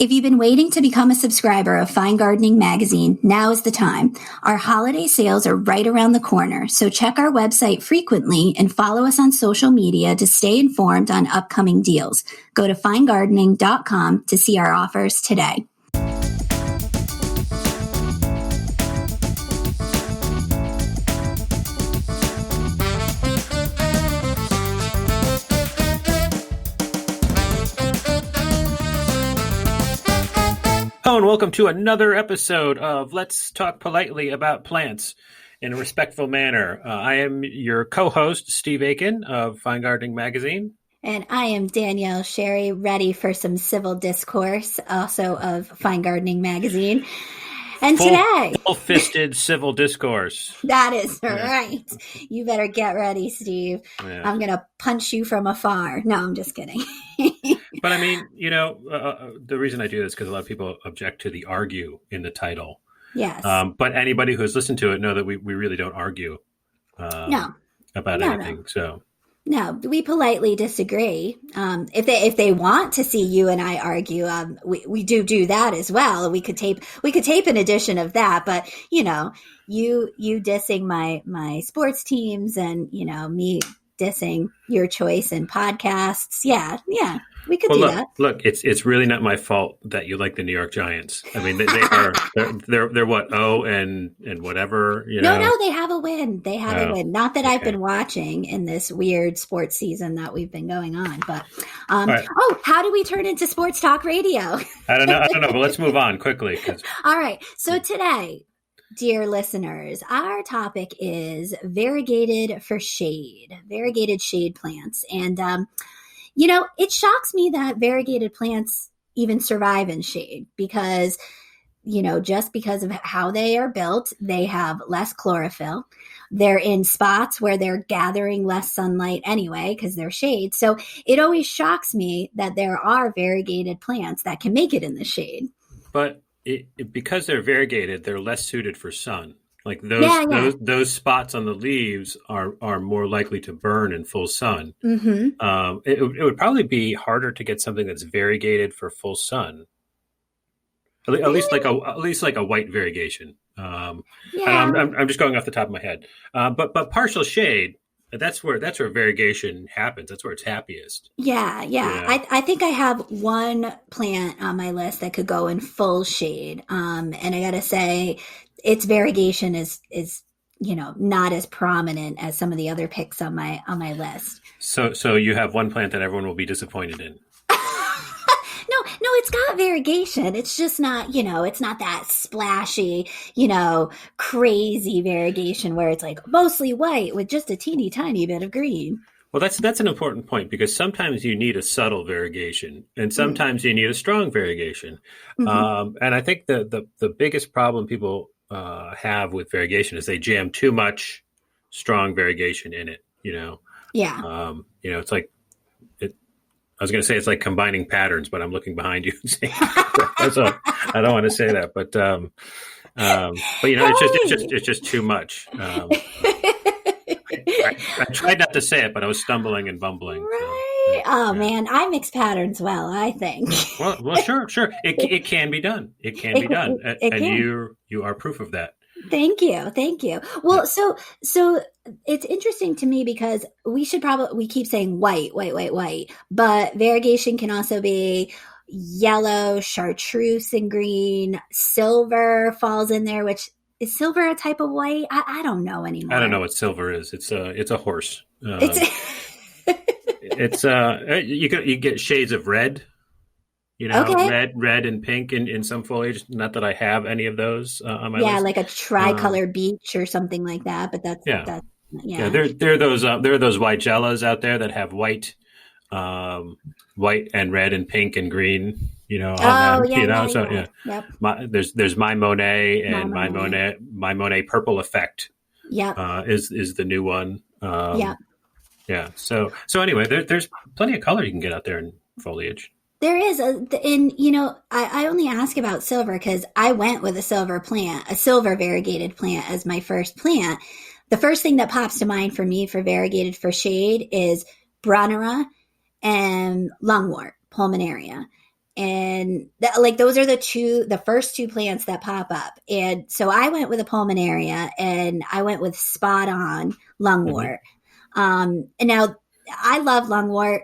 If you've been waiting to become a subscriber of Fine Gardening Magazine, now is the time. Our holiday sales are right around the corner, so check our website frequently and follow us on social media to stay informed on upcoming deals. Go to finegardening.com to see our offers today. Hello and welcome to another episode of Let's Talk Politely About Plants in a Respectful Manner. I am your co-host, Steve Aiken of Fine Gardening Magazine. And I am Danielle Sherry, ready for some civil discourse, also of Fine Gardening Magazine. And today... Full-fisted civil discourse. That is right. You better get ready, Steve. Yeah. I'm going to punch you from afar. No, I'm just kidding. But I mean, you know, the reason I do this is because a lot of people object to the argue in the title. Yes. But anybody who has listened to it know that we really don't argue about anything. No. So no, we politely disagree. If they want to see you and I argue, we do that as well. We could tape an edition of that. But you know, you dissing my sports teams and you know me dissing your choice in podcasts. Yeah. We could do that. Look, it's really not my fault that you like the New York Giants. I mean, they're what, and whatever, you know? No, they have a win. They have a win. Not that I've been watching in this weird sports season that we've been going on, but right. How do we turn into sports talk radio? I don't know, but let's move on quickly. All right. So today, dear listeners, our topic is variegated shade plants. And you know, it shocks me that variegated plants even survive in shade because, you know, just because of how they are built, they have less chlorophyll. They're in spots where they're gathering less sunlight anyway because they're shade. So it always shocks me that there are variegated plants that can make it in the shade. But because they're variegated, they're less suited for sun. Like those spots on the leaves are more likely to burn in full sun. Mm-hmm. It would probably be harder to get something that's variegated for full sun. At least like a white variegation. I'm just going off the top of my head. But partial shade. That's where variegation happens. That's where it's happiest. Yeah. I think I have one plant on my list that could go in full shade. And I got to say, its variegation is you know not as prominent as some of the other picks on my list. So you have one plant that everyone will be disappointed in. No, it's got variegation. It's just not, you know, it's not that splashy, you know, crazy variegation where it's like mostly white with just a teeny tiny bit of green. Well, that's an important point because sometimes you need a subtle variegation and sometimes you need a strong variegation. Mm-hmm. And I think the biggest problem people have with variegation is they jam too much strong variegation in it, you know? Yeah. You know, it's like, I was going to say it's like combining patterns, but I'm looking behind you. So I don't want to say that, but you know, it's just too much. I tried not to say it, but I was stumbling and bumbling. Right. So, man, I mix patterns well, I think. Well, sure. It can be done. It can be done. And you are proof of that. Thank you. Well, so it's interesting to me because we keep saying white, but variegation can also be yellow, chartreuse and green, silver falls in there, which is silver a type of white? I don't know anymore. I don't know what silver is. It's a horse. It's you get shades of red. You know, okay. red and pink in some foliage. Not that I have any of those on my list. Yeah, like a tricolor beech or something like that. But that's there are those white jellas out there that have white and red and pink and green. You know, Yep. There's my Monet and my Monet Purple Effect. Yeah, is the new one. Yeah. So anyway, there's plenty of color you can get out there in foliage. There is, and you know, I only ask about silver because I went with a silver variegated plant as my first plant. The first thing that pops to mind for me for variegated for shade is brunnera and lungwort, pulmonaria. And those are the first two plants that pop up. And so I went with a pulmonaria and I went with spot on lungwort. And now I love lungwort.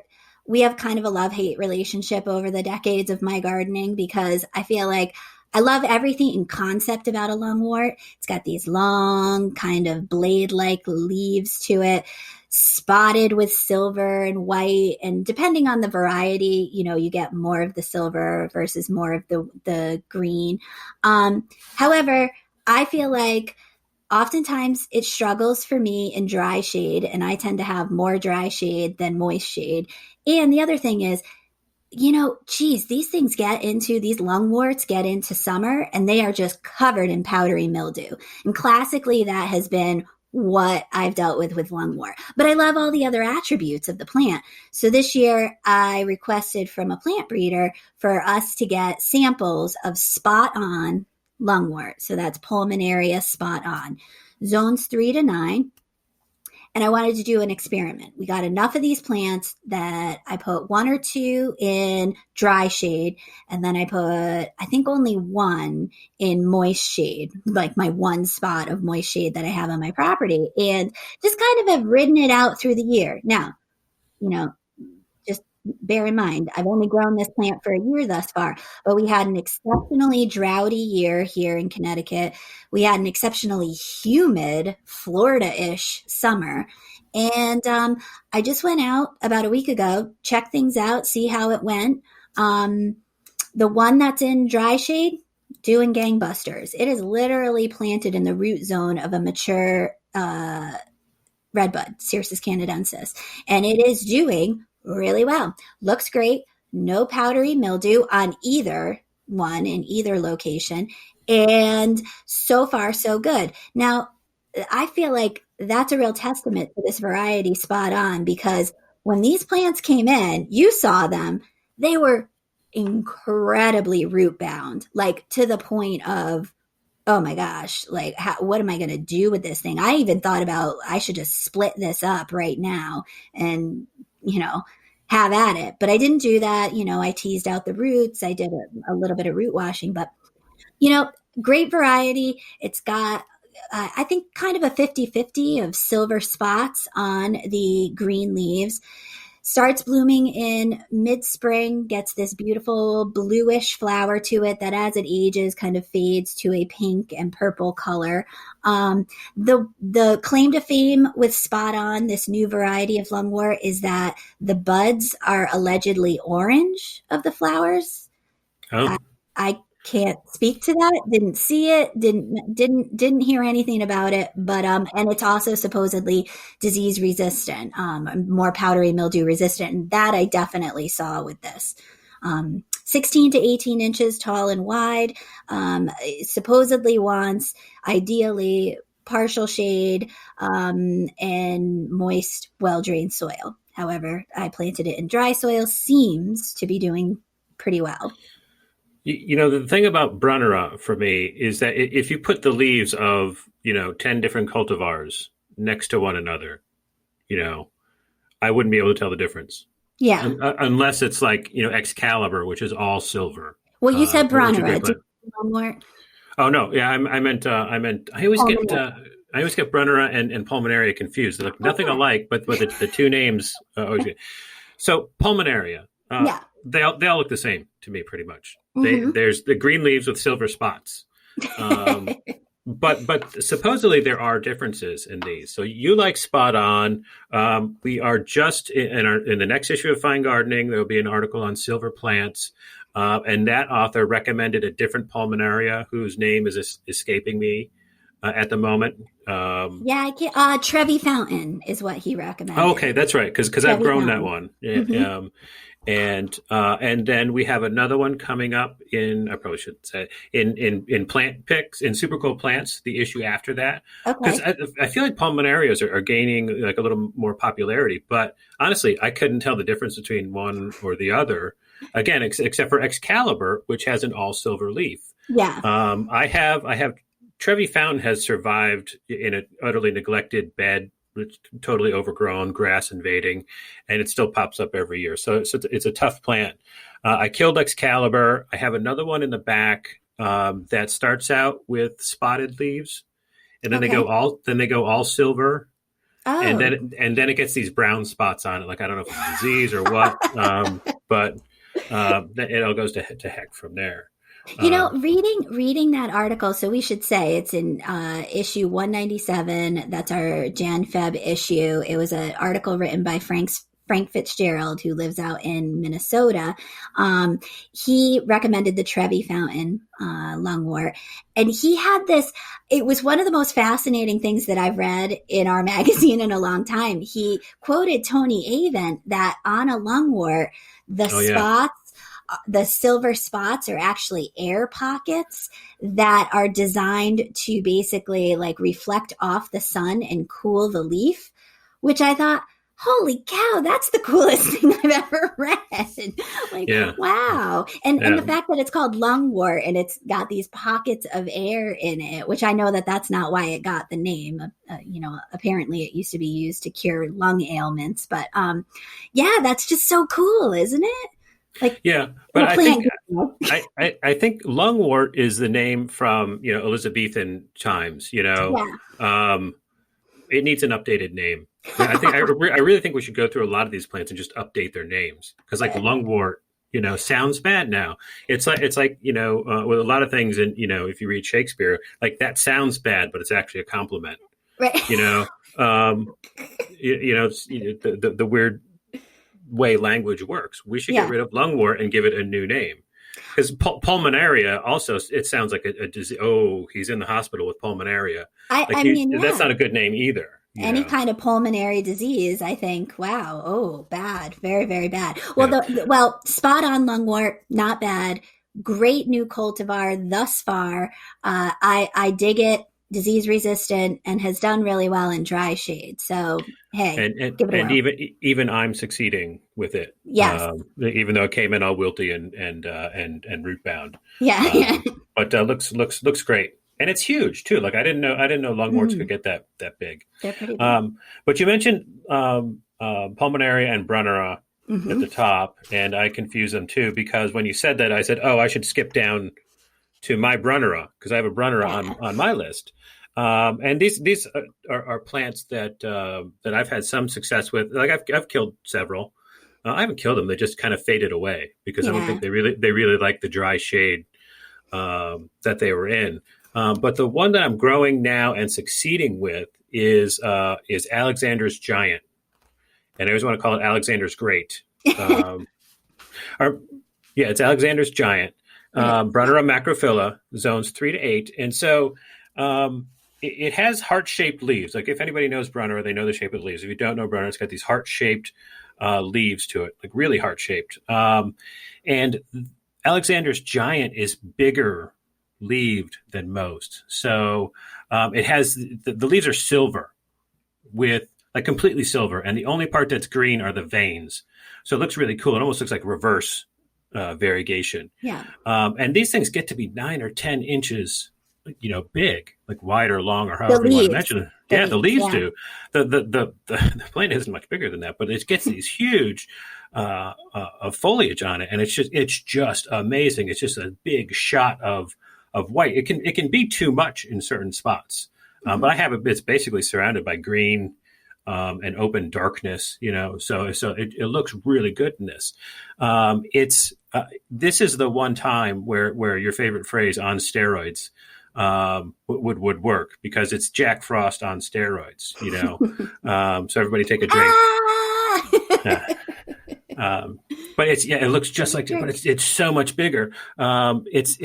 We have kind of a love-hate relationship over the decades of my gardening because I feel like I love everything in concept about a lungwort. It's got these long kind of blade-like leaves to it, spotted with silver and white. And depending on the variety, you get more of the silver versus more of the green. However, I feel like oftentimes it struggles for me in dry shade, and I tend to have more dry shade than moist shade. And the other thing is, these lungworts get into summer and they are just covered in powdery mildew. And classically, that has been what I've dealt with lungwort. But I love all the other attributes of the plant. So this year I requested from a plant breeder for us to get samples of spot on lungwort. So that's pulmonaria spot on, zones 3 to 9. And I wanted to do an experiment. We got enough of these plants that I put 1 or 2 in dry shade. And then I put, I think, only 1 in moist shade, like my one spot of moist shade that I have on my property. And just kind of have ridden it out through the year. Now, just bear in mind, I've only grown this plant for a year thus far, but we had an exceptionally droughty year here in Connecticut. We had an exceptionally humid Florida-ish summer. And I just went out about a week ago, check things out, see how it went. The one that's in dry shade, doing gangbusters. It is literally planted in the root zone of a mature redbud, Cercis canadensis. And it is doing really well. Looks great. No powdery mildew on either one in either location. And so far, so good. Now, I feel like that's a real testament to this variety spot on, because when these plants came in, you saw them, they were incredibly root bound, like to the point of, oh my gosh, like what am I going to do with this thing? I even thought about, I should just split this up right now and, have at it. But I didn't do that. I teased out the roots. I did a little bit of root washing, but, great variety. It's got, I think, kind of a 50-50 of silver spots on the green leaves. Starts blooming in mid-spring, gets this beautiful bluish flower to it that as it ages kind of fades to a pink and purple color. The claim to fame with spot on, this new variety of lungwort, is that the buds are allegedly orange of the flowers. Oh. I can't speak to that. Didn't see it. Didn't hear anything about it. But and it's also supposedly disease resistant, more powdery mildew resistant. And that I definitely saw with this. 16 to 18 inches tall and wide. Supposedly wants, ideally, partial shade and moist, well-drained soil. However, I planted it in dry soil. Seems to be doing pretty well. The thing about brunnera for me is that if you put the leaves of, 10 different cultivars next to one another, I wouldn't be able to tell the difference. Yeah. Unless it's like, Excalibur, which is all silver. Well, you said brunnera. Do you want more? Oh, no. Yeah, I meant, I always get brunnera and pulmonaria confused. They're like nothing alike, but the two names. So pulmonaria. Yeah. They all look the same to me, pretty much. There's the green leaves with silver spots, but supposedly there are differences in these. So you like spot on. We are just in the next issue of Fine Gardening. There will be an article on silver plants, and that author recommended a different pulmonaria whose name is escaping me at the moment. I can't. Trevi Fountain is what he recommended. Oh, okay, that's right, because I've grown that one. Yeah. And then we have another one coming up in, I probably should say, in plant picks, in super cool plants, the issue after that. Because I feel like pulmonarias are gaining like a little more popularity. But honestly, I couldn't tell the difference between one or the other. Again, except for Excalibur, which has an all silver leaf. Yeah. I have Trevi Fountain has survived in an utterly neglected bed it's totally overgrown, grass invading, and it still pops up every year. So it's a tough plant. I killed Excalibur. I have another one in the back that starts out with spotted leaves, and then they go all silver. Oh. And then it gets these brown spots on it. Like, I don't know if it's a disease or what, but it all goes to heck from there. Reading that article, so we should say it's in issue 197. That's our Jan-Feb issue. It was an article written by Frank Fitzgerald, who lives out in Minnesota. He recommended the Trevi Fountain lungwort. And he had this, it was one of the most fascinating things that I've read in our magazine in a long time. He quoted Tony Avent that on a lungwort, the silver spots are actually air pockets that are designed to basically like reflect off the sun and cool the leaf, which I thought, holy cow, that's the coolest thing I've ever read. Wow. And the fact that it's called lungwort and it's got these pockets of air in it, which I know that that's not why it got the name. Apparently it used to be used to cure lung ailments. But that's just so cool, isn't it? But I think lungwort is the name from Elizabethan times. It needs an updated name. I really think we should go through a lot of these plants and just update their names, because like lungwort, sounds bad now. It's like with a lot of things, and if you read Shakespeare, like that sounds bad, but it's actually a compliment. Right. The weird way language works. We should get rid of lungwort and give it a new name. Because pulmonaria also, it sounds like a disease. Oh, he's in the hospital with pulmonaria. That's not a good name either. Any kind of pulmonary disease, I think, wow, oh, bad, very, very bad. Well, spot on lungwort, not bad. Great new cultivar thus far. I dig it. Disease resistant and has done really well in dry shade. So hey, give it a whirl. even I'm succeeding with it. Yes, even though it came in all wilty and root bound. Yeah, but looks great, and it's huge too. Like I didn't know lungworts could get that big. They're pretty big. But you mentioned pulmonaria and brunnera at the top, and I confuse them too, because when you said that, I said, oh, I should skip down to my brunnera, because I have a brunnera on my list. And these are plants that I've had some success with. Like I've killed several. I haven't killed them; they just kind of faded away because I don't think they really like the dry shade that they were in. But the one that I'm growing now and succeeding with is Alexander's Giant, and I always want to call it Alexander's Great. It's Alexander's Giant. Brunnera macrophylla, zones 3 to 8. And so it has heart-shaped leaves. Like if anybody knows Brunnera, they know the shape of the leaves. If you don't know Brunnera, it's got these heart-shaped leaves to it, like really heart-shaped. And Alexander's Giant is bigger leaved than most. So it has, the leaves are silver with like completely silver. And the only part that's green are the veins. So it looks really cool. It almost looks like reverse variegation. Yeah. And these things get to be 9 or 10 inches, big, like wide or long, or however you want to mention it. The leaves do. The plant isn't much bigger than that, but it gets these huge foliage on it, and it's just amazing. It's just a big shot of white. It can be too much in certain spots, but I have it's basically surrounded by green. And open darkness, so it looks really good in this. This is the one time where your favorite phrase "on steroids" would work, because it's Jack Frost on steroids, So everybody take a drink. But it looks just like it, but it's so much bigger. It's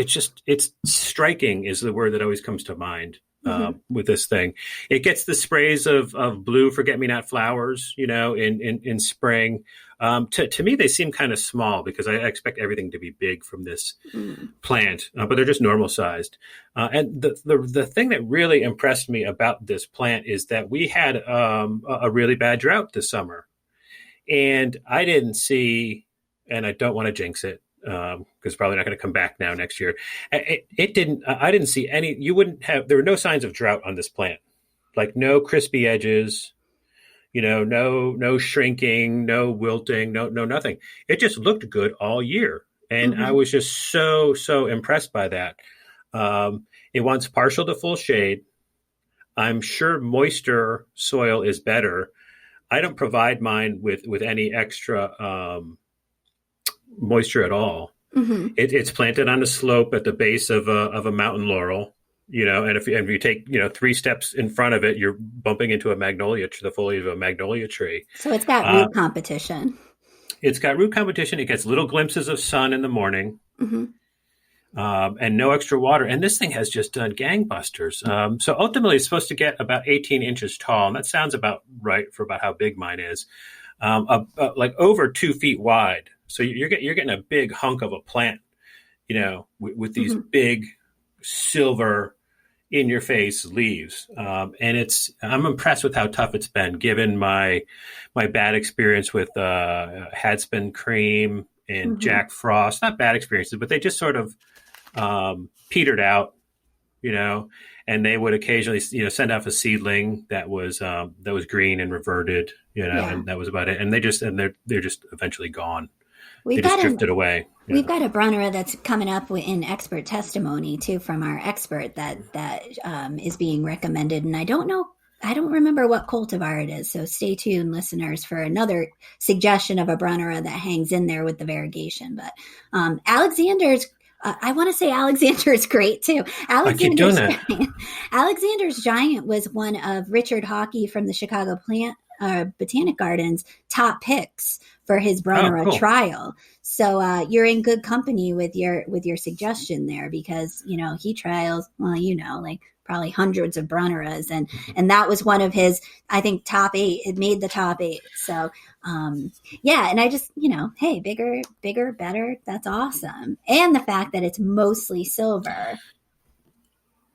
striking is the word that always comes to mind. With this thing, it gets the sprays of blue forget-me-not flowers, in spring. To me, they seem kind of small, because I expect everything to be big from this plant, but they're just normal sized. And the thing that really impressed me about this plant is that we had a really bad drought this summer, and I didn't see, and I don't want to jinx it, because it's probably not going to come back now next year. I didn't see any, there were no signs of drought on this plant, like no crispy edges, no shrinking, no wilting, no nothing. It just looked good all year. And I was just so impressed by that. It wants partial to full shade. I'm sure moister soil is better. I don't provide mine with any extra moisture at all. It's planted on a slope at the base of a mountain laurel, and if you take 3 steps in front of it, you're bumping into the foliage of a magnolia tree. So it's got root competition. It's got root competition. It gets little glimpses of sun in the morning. And no extra water. And this thing has just done gangbusters. So ultimately, it's supposed to get about 18 inches tall. And that sounds about right for about how big mine is. Like over 2 feet wide. So you're getting a big hunk of a plant, with these big silver in-your-face leaves. And I'm impressed with how tough it's been, given my bad experience with Hadspin cream and Jack Frost. Not bad experiences, but they just sort of petered out, and they would occasionally, send off a seedling that was green and reverted, and that was about it. And they're just eventually gone. They just drifted away. We've got a brunnera that's coming up in expert testimony too from our expert that is being recommended, and I don't remember what cultivar it is. So stay tuned, listeners, for another suggestion of a brunnera that hangs in there with the variegation. But Alexander's. I want to say Alexander is great too. Alexander's Giant was one of Richard Hockey from the Chicago Botanic Gardens top picks for his brunnera trial. So you're in good company with your suggestion there, because he trials like probably hundreds of brunneras, and that was one of his, I think, top 8. It made the top 8. So and I just hey, bigger, better. That's awesome. And the fact that it's mostly silver.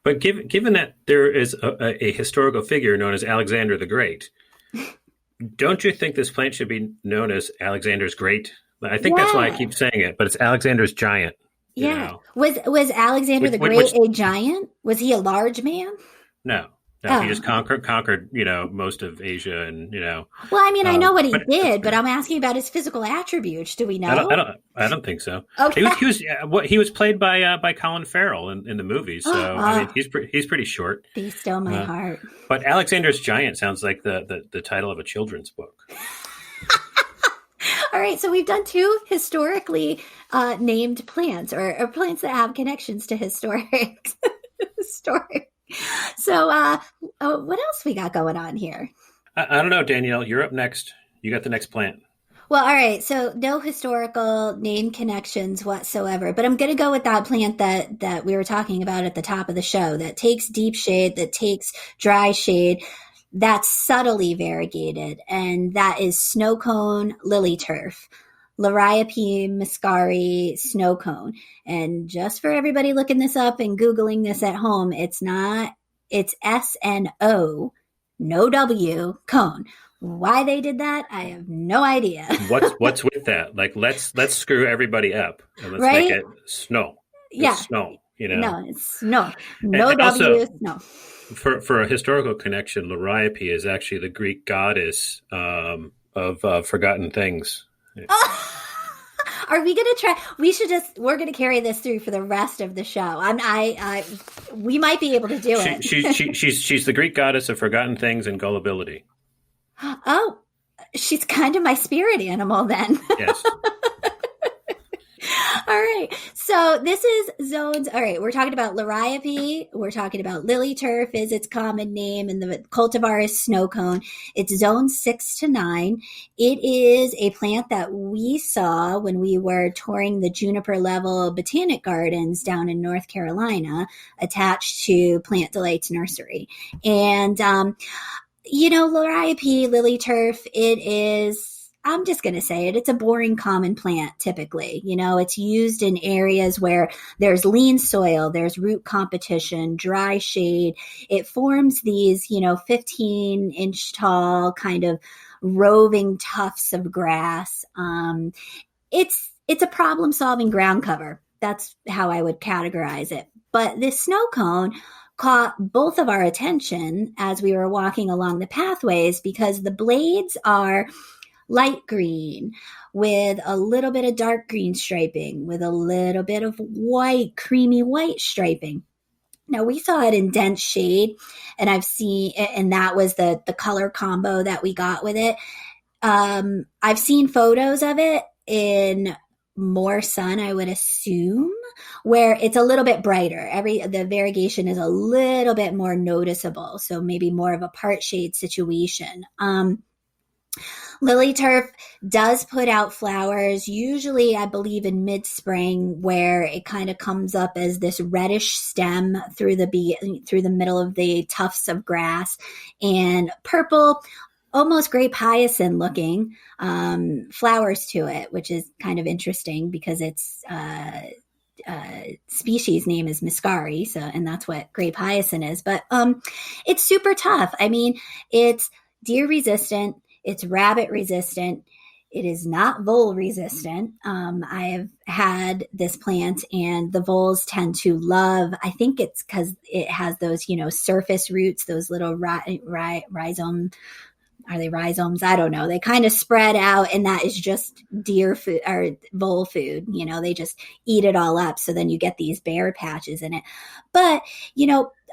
But given that there is a historical figure known as Alexander the Great, don't you think this plant should be known as Alexander's Great? I think that's why I keep saying it, but it's Alexander's Giant. Yeah. Was Alexander the Great a giant? Was he a large man? No. He just conquered, most of Asia, and Well, I mean, I know what he did, but I'm asking about his physical attributes. Do we know? I don't think so. Okay. He was played by Colin Farrell in the movie, so I mean, he's pretty short. Be still my heart. But Alexander's Giant sounds like the title of a children's book. All right, so we've done 2 historically named plants, or plants that have connections to historic. So what else we got going on here? I don't know, Danielle. You're up next. You got the next plant. Well, all right. So no historical name connections whatsoever, but I'm going to go with that plant that we were talking about at the top of the show, that takes deep shade, that takes dry shade, that's subtly variegated, and that is Sno Cone lily turf. Liriope muscari Sno Cone. And just for everybody looking this up and Googling this at home, it's SNO, no W, cone. Why they did that, I have no idea. What's with that? Like, let's screw everybody up and let's make it snow. Yeah. It's snow, No, it's snow. No W, also, snow. For a historical connection, Liriope is actually the Greek goddess of forgotten things. Yeah. Are we going to try? We're going to carry this through for the rest of the show. We might be able to do it. She's the Greek goddess of forgotten things and gullibility. Oh, she's kind of my spirit animal then. Yes. All right. So this is zones. All right. We're talking about Liriope. We're talking about lily turf is its common name, and the cultivar is Sno Cone. It's zone 6 to 9. It is a plant that we saw when we were touring the Juniper Level Botanic Gardens down in North Carolina, attached to Plant Delights Nursery. And, Liriope, lily turf, it is, I'm just going to say it. It's a boring common plant typically. It's used in areas where there's lean soil, there's root competition, dry shade. It forms these, 15-inch tall kind of roving tufts of grass. It's a problem-solving ground cover. That's how I would categorize it. But this Sno Cone caught both of our attention as we were walking along the pathways because the blades are light green with a little bit of dark green striping with a little bit of white, creamy white striping. Now we saw it in dense shade, and that was the color combo that we got with it. I've seen photos of it in more sun, I would assume, where it's a little bit brighter. The variegation is a little bit more noticeable, so maybe more of a part shade situation. Lily turf does put out flowers, usually I believe in mid-spring, where it kind of comes up as this reddish stem through the middle of the tufts of grass, and purple, almost grape hyacinth looking flowers to it, which is kind of interesting because its species name is Miscari, and that's what grape hyacinth is. But it's super tough. I mean, it's deer resistant. It's rabbit resistant. It is not vole resistant. I have had this plant, and the voles tend to love, I think it's because it has those, surface roots, those little rhizome. Are they rhizomes? I don't know. They kind of spread out, and that is just deer food or vole food. They just eat it all up. So then you get these bare patches in it. But,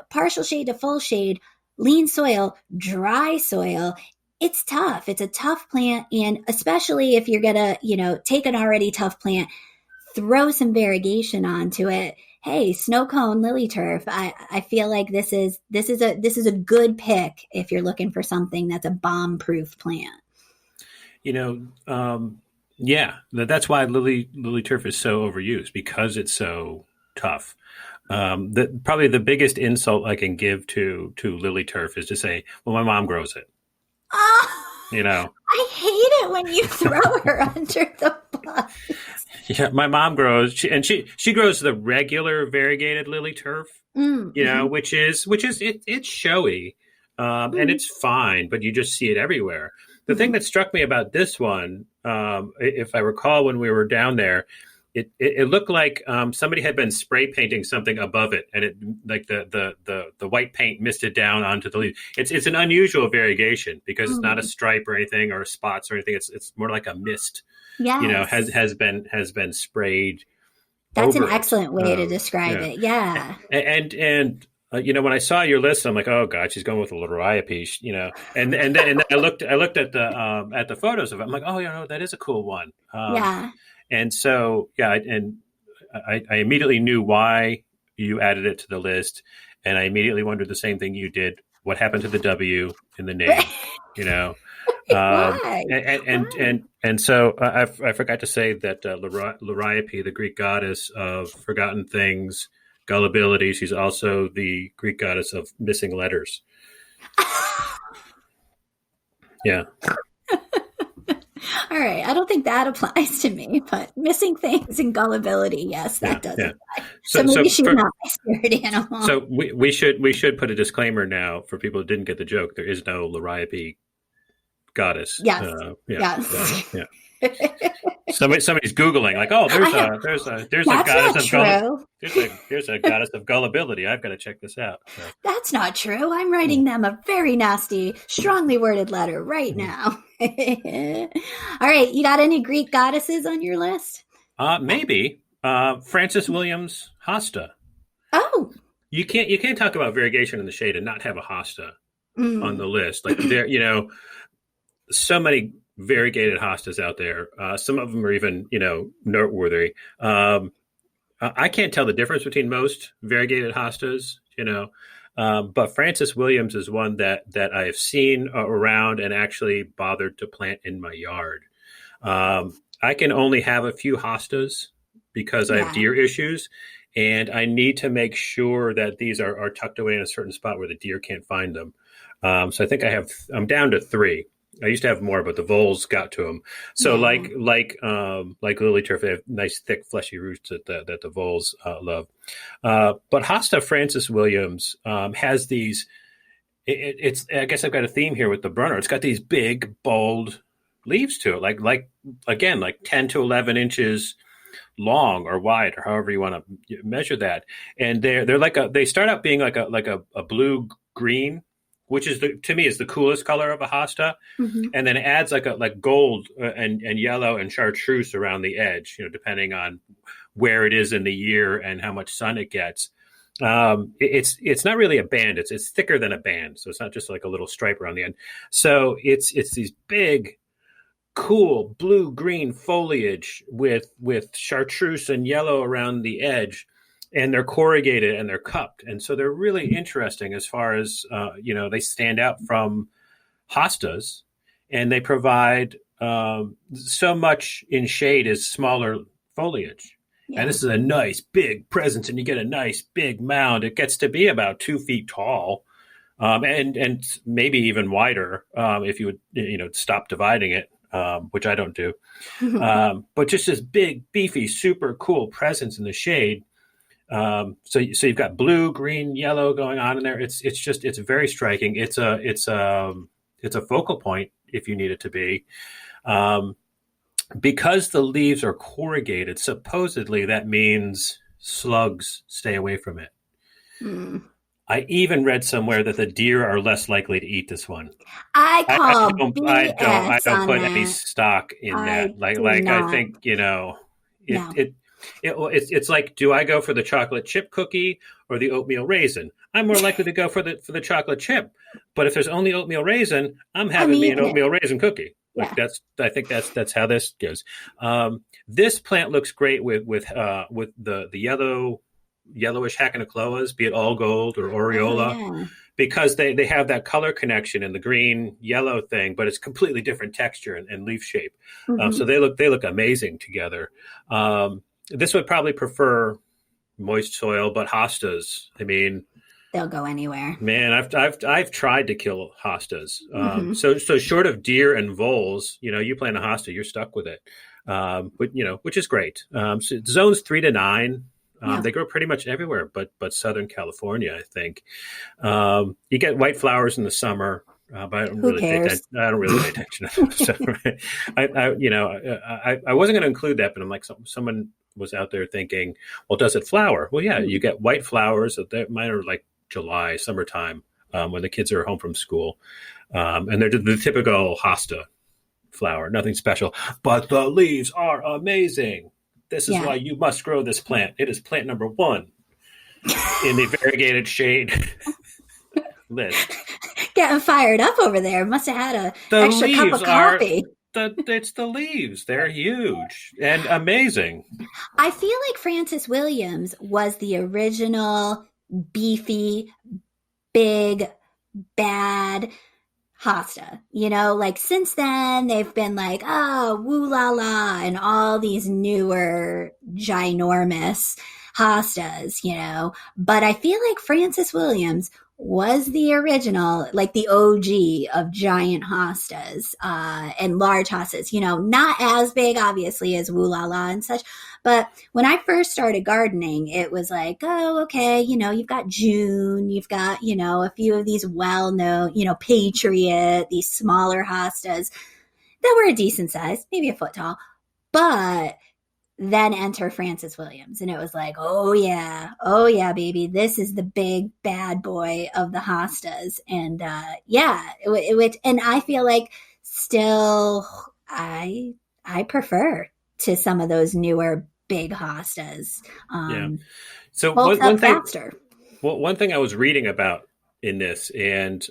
partial shade to full shade, lean soil, dry soil, it's tough. It's a tough plant. And especially if you're going to, take an already tough plant, throw some variegation onto it. Hey, Sno Cone, lily turf. I feel like this is a good pick if you're looking for something that's a bomb-proof plant. Yeah, that's why lily turf is so overused, because it's so tough. Probably the biggest insult I can give to lily turf is to say, well, my mom grows it. Oh, I hate it when you throw her under the bus. Yeah, my mom grows, she grows the regular variegated lily turf, which is it's showy, and it's fine, but you just see it everywhere. The thing that struck me about this one, if I recall when we were down there, it looked like somebody had been spray painting something above it, and it like the white paint misted down onto the leaf. It's an unusual variegation because it's not a stripe or anything or spots or anything. It's more like a mist. Yeah, has been sprayed. That's an excellent way to describe it. Yeah, and when I saw your list, I'm like, oh god, she's going with a liriope, and then I looked at the photos of it. I'm like, oh that is a cool one. Yeah. And so, and I immediately knew why you added it to the list, and I immediately wondered the same thing you did. What happened to the W in the name? Why? And so I forgot to say that Liriope, the Greek goddess of forgotten things, gullibility, she's also the Greek goddess of missing letters. Yeah. All right. I don't think that applies to me, but missing things and gullibility, yes, that does apply. So maybe she's not my spirit animal. So we should put a disclaimer now for people who didn't get the joke. There is no Liriope goddess. Yes. Yeah. Somebody's Googling like, oh, there's a goddess of gullibility. I've got to check this out. So. That's not true. I'm writing them a very nasty, strongly worded letter right now. All right, you got any Greek goddesses on your list? Maybe Frances Williams hosta. Oh, you can't talk about variegation in the shade and not have a hosta on the list. Like there, so many variegated hostas out there. Some of them are even, noteworthy. I can't tell the difference between most variegated hostas, but Frances Williams is one that I have seen around and actually bothered to plant in my yard. I can only have a few hostas because I have deer issues, and I need to make sure that these are tucked away in a certain spot where the deer can't find them. So I think I'm down to 3. I used to have more, but the voles got to them. So like lily turf, they have nice, thick, fleshy roots that the voles love. But hosta Frances Williams has these. It's I guess I've got a theme here with the brunnera. It's got these big, bold leaves to it, like 10 to 11 inches long or wide, or however you want to measure that. And they're they start out being like a blue green, which is to me is the coolest color of a hosta, and then it adds like gold and yellow and chartreuse around the edge, depending on where it is in the year and how much sun it gets. It's not really a band. It's thicker than a band. So it's not just like a little stripe around the end. So it's these big, cool blue-green foliage with chartreuse and yellow around the edge, and they're corrugated and they're cupped. And so they're really interesting as far as, they stand out from hostas, and they provide so much in shade as smaller foliage. Yeah. And this is a nice big presence, and you get a nice big mound. It gets to be about 2 feet tall, and maybe even wider if you would stop dividing it, which I don't do. But just this big, beefy, super cool presence in the shade. So you've got blue, green, yellow going on in there. It's very striking. It's a focal point if you need it to be. Because the leaves are corrugated, supposedly that means slugs stay away from it. I even read somewhere that the deer are less likely to eat this one. I don't put any stock in that. I think it's like, do I go for the chocolate chip cookie or the oatmeal raisin? I'm more likely to go for the chocolate chip. But if there's only oatmeal raisin, I'm having me an oatmeal raisin cookie. I think that's how this goes. This plant looks great with the yellowish Haconocloas, be it all gold or aureola, because they have that color connection in the green yellow thing, but it's completely different texture and leaf shape. So they look amazing together. This would probably prefer moist soil, but hostas, I mean, they'll go anywhere. Man, I've tried to kill hostas. So short of deer and voles, you plant a hosta, you're stuck with it. But which is great. So zones 3 to 9, they grow pretty much everywhere, but Southern California, I think. You get white flowers in the summer, but I don't really pay attention to them. So, I wasn't going to include that, but I'm like, someone was out there thinking, well, does it flower? Well, yeah, you get white flowers. Mine are like July, summertime, when the kids are home from school. And they're the typical hosta flower, nothing special, but the leaves are amazing. This is why you must grow this plant. It is plant number 1 in the variegated shade list. Getting fired up over there. Must have had an extra cup of coffee. It's the leaves. They're huge and amazing. I feel like Francis Williams was the original beefy, big, bad hosta. Since then they've been like, oh, woo la la, and all these newer ginormous hostas, But I feel like Francis Williams was the original, like the OG of giant hostas and large hostas, not as big, obviously, as Woo La La and such. But when I first started gardening, it was like, oh, okay, you've got June, you've got, a few of these well-known, Patriot, these smaller hostas that were a decent size, maybe a foot tall. But then enter Francis Williams, and it was like, oh yeah, baby, this is the big bad boy of the hostas. And and I feel like still I prefer to some of those newer big hostas. So one thing I was reading about in this, and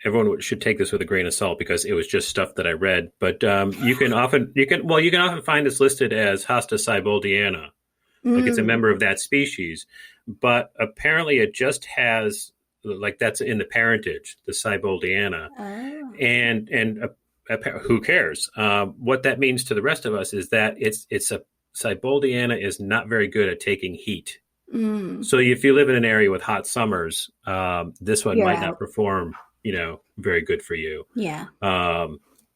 everyone should take this with a grain of salt because it was just stuff that I read. But you can often find this listed as Hosta Sieboldiana, like it's a member of that species. But apparently, it just has that's in the parentage, the Sieboldiana, and who cares? What that means to the rest of us is that Sieboldiana is not very good at taking heat. So if you live in an area with hot summers, this one might not perform very good for you. Yeah.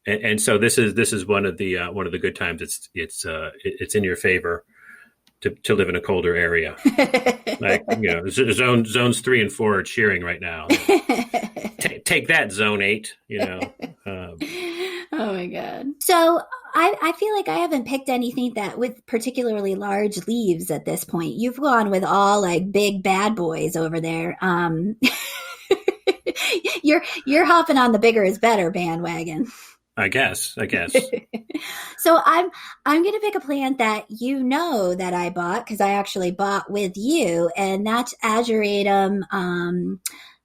And so this is one of the good times. It's in your favor to live in a colder area. Zones 3 and 4 are cheering right now. Take that, zone 8. Oh my God. So I feel like I haven't picked anything that with particularly large leaves at this point. You've gone with all like big bad boys over there. You're hopping on the bigger is better bandwagon. I guess. So I'm going to pick a plant that that I bought because I actually bought with you, and that's Ageratum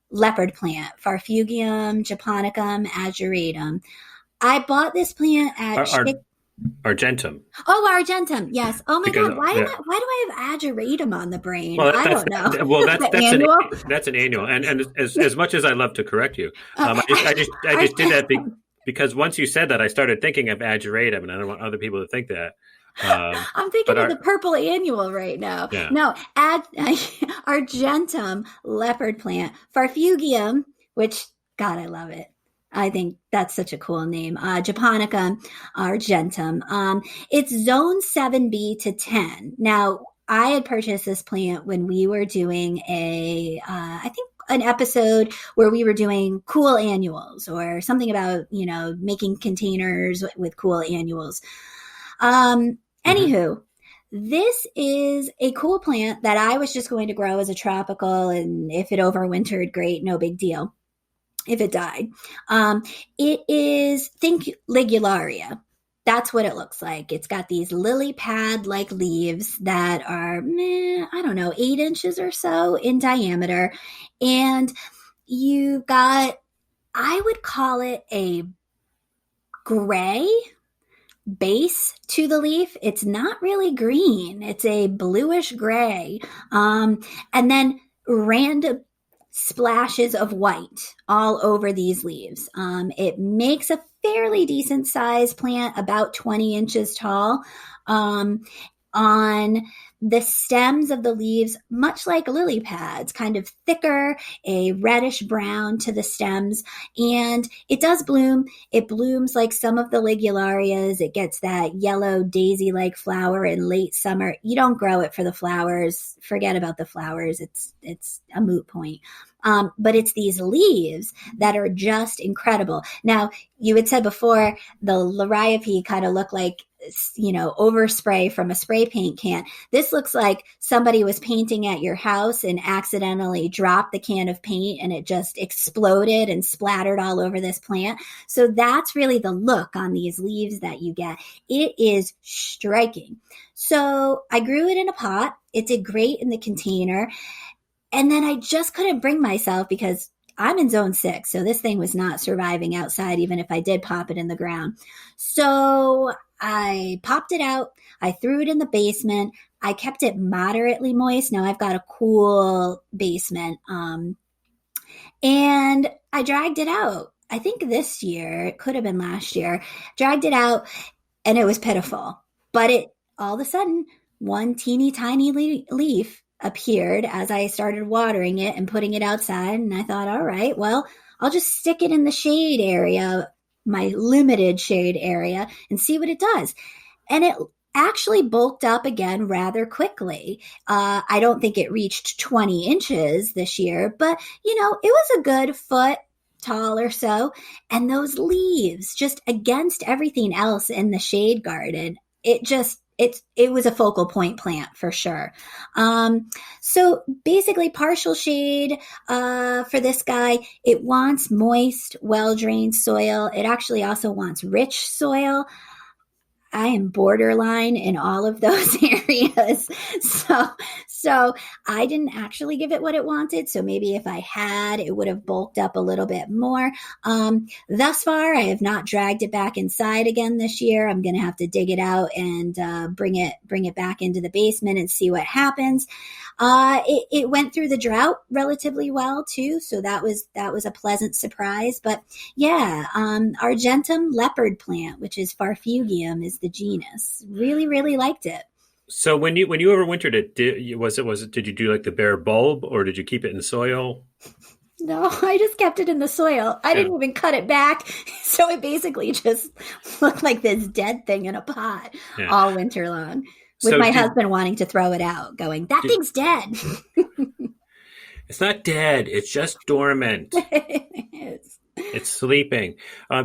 leopard plant, Farfugium japonicum ageratum. I bought this plant at Argentum. Oh, Argentum. Yes. Oh my God. Why do I have Ageratum on the brain? Well, I don't know. That's an annual. And as much as I love to correct you, I just did that because once you said that, I started thinking of Ageratum, and I don't want other people to think that. I'm thinking of the purple annual right now. Yeah. No, Argentum leopard plant, Farfugium, which, God, I love it. I think that's such a cool name. Japonica Argentum. It's zone 7B to 10. Now, I had purchased this plant when we were doing I think an episode where we were doing cool annuals or something about, making containers with cool annuals. Anywho, this is a cool plant that I was just going to grow as a tropical, and if it overwintered, great, no big deal. If it died. It is, think ligularia. That's what it looks like. It's got these lily pad-like leaves that are, 8 inches or so in diameter. And you've got, I would call it a gray base to the leaf. It's not really green. It's a bluish gray. And then random splashes of white all over these leaves. It makes a fairly decent sized plant, about 20 inches tall. On the stems of the leaves, much like lily pads, kind of thicker, a reddish brown to the stems. And it does bloom. It blooms like some of the ligularias. It gets that yellow daisy-like flower in late summer. You don't grow it for the flowers. Forget about the flowers. It's a moot point. But it's these leaves that are just incredible. Now, you had said before the liriope kind of looked like, overspray from a spray paint can. This looks like somebody was painting at your house and accidentally dropped the can of paint and it just exploded and splattered all over this plant. So that's really the look on these leaves that you get. It is striking. So I grew it in a pot. It did great in the container. And then I just couldn't bring myself because I'm in zone 6. So this thing was not surviving outside, even if I did pop it in the ground. So I popped it out. I threw it in the basement. I kept it moderately moist. Now I've got a cool basement. And I dragged it out. I think this year, it could have been last year, dragged it out and it was pitiful. But it all of a sudden, one teeny tiny leaf appeared as I started watering it and putting it outside. And I thought, all right, well, I'll just stick it in the shade area, my limited shade area, and see what it does. And it actually bulked up again rather quickly. I don't think it reached 20 inches this year, but it was a good foot tall or so. And those leaves, just against everything else in the shade garden, it was a focal point plant for sure. So basically partial shade for this guy. It wants moist, well-drained soil. It actually also wants rich soil. I am borderline in all of those areas. So I didn't actually give it what it wanted. So maybe if I had, it would have bulked up a little bit more. Thus far, I have not dragged it back inside again this year. I'm going to have to dig it out and bring it back into the basement and see what happens. It went through the drought relatively well too. So that was a pleasant surprise. But yeah, Argentum leopard plant, which is Farfugium, is the genus. Really, really liked it. So when you overwintered it, did you do like the bare bulb or did you keep it in soil? No, I just kept it in the soil. I didn't even cut it back. So it basically just looked like this dead thing in a pot all winter long. With my husband wanting to throw it out, going, that thing's dead. It's not dead. It's just dormant. It is. It's sleeping.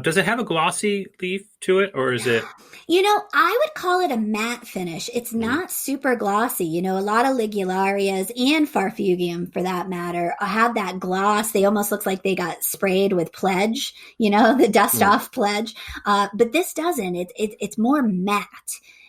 Does it have a glossy leaf to it, or is it? I would call it a matte finish. It's not super glossy. A lot of ligularias and farfugium, for that matter, have that gloss. They almost look like they got sprayed with pledge, the dust off pledge. But this doesn't. It's more matte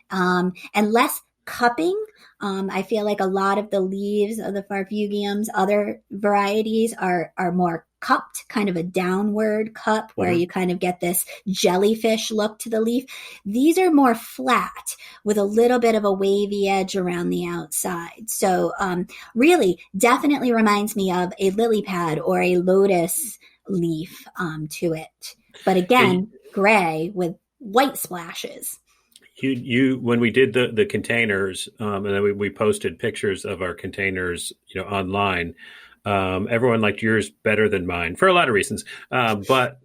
and less cupping. I feel like a lot of the leaves of the farfugiums, other varieties, are more cupped, kind of a downward cup where you kind of get this jellyfish look to the leaf. These are more flat with a little bit of a wavy edge around the outside. So really definitely reminds me of a lily pad or a lotus leaf to it. But again, gray with white splashes. You when we did the containers, and then we posted pictures of our containers, online. Everyone liked yours better than mine for a lot of reasons. But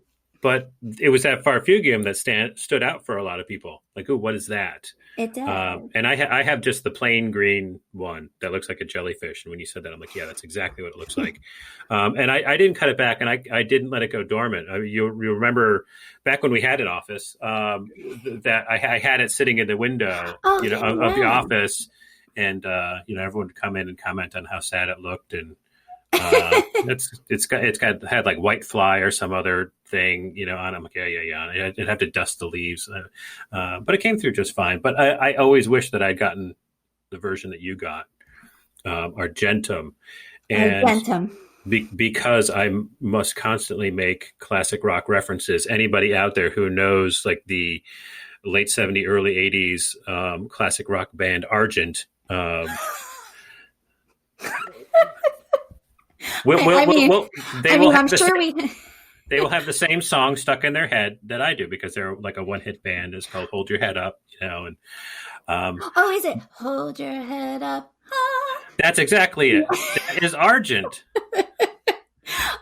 it was that farfugium that stood out for a lot of people. Like, oh, what is that? It does. And I have just the plain green one that looks like a jellyfish. And when you said that, I'm like, yeah, that's exactly what it looks like. And I didn't cut it back, and I didn't let it go dormant. You remember back when we had an office, that I had it sitting in the window, of the office, and everyone would come in and comment on how sad it looked, and it's had like white fly or some other thing, on it. I'm like, yeah. I'd have to dust the leaves, but it came through just fine. But I always wish that I'd gotten the version that you got, Argentum, and because I must constantly make classic rock references. Anybody out there who knows like the late '70s, early '80s classic rock band Argent. They will have the same song stuck in their head that I do, because they're like a one-hit band. It's called "Hold Your Head Up," and is it "Hold Your Head Up"? That's exactly it. That is Argent.